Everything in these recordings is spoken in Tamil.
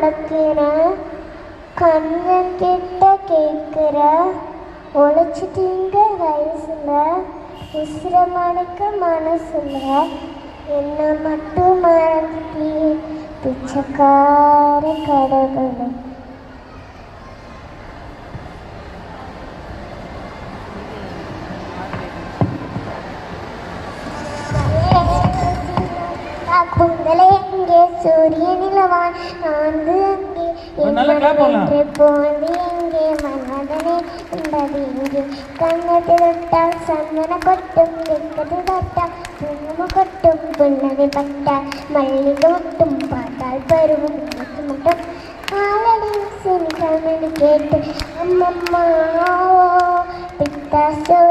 நடக்கிற கண்ணன் கிட்ட கேட்குற உழைச்சிட்டீங்க வயசுல விசிரமணிக்க மனசுல என்ன மட்டும் மறந்துட்டீ பிச்சைக்கார கடவுளை. பொங்கலே இங்கே சூரியனிலவான் நான்கு அங்கே போந்து இங்கே மன்மதனே என்பது இங்கே கண்ணத்தில் விட்டால் சந்தன கொட்டும் வெக்கது பட்டால் புண்ணு கொட்டும் புன்னகை பட்டால் மல்லிகை முட்டும் பார்த்தால் பருவம் மட்டும் காலடி சினிகமனு கேட்டு அம்மம்மா பித்தாசோ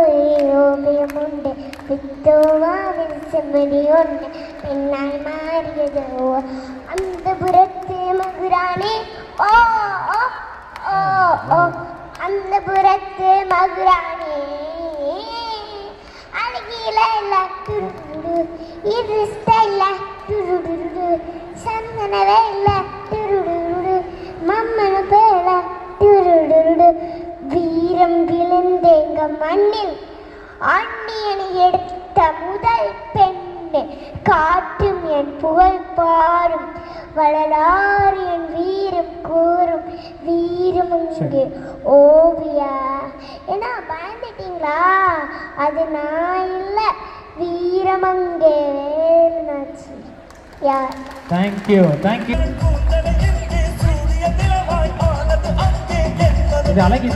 ஓவியம் உண்டு பித்தோவாவின் செம்மடி ஒன்று பெண்ணாய் மாறியதோ அந்த புறத்து மகுரானே ஓ ஓ ஓ ஓ அந்த புறத்து மகுரானே அழகில இல்ல துருடு இது ஸ்டைல துருடு சந்தனவே இல்ல துருடு மம்மனு பேல துருடு வீரம் விழுந்தேங்க மண்ணில் அண்ணியனை எடுத்த முதல் பெண்ணு காட்டும் என் புகழ் பாரும் வளராறு என் வீரம் கூறும் வீரம் இங்கே ஓவியா. ஏன்னா பயந்துட்டீங்களா? அது நான் இல்லை, வீரம் அங்கே வேறுனாச்சு. யார்? Thank you thank you. இது அழகி.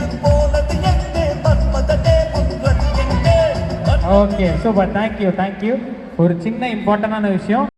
Okay super, thank you thank you. ஒரு சின்ன இம்பார்ட்டண்டான விஷயம்.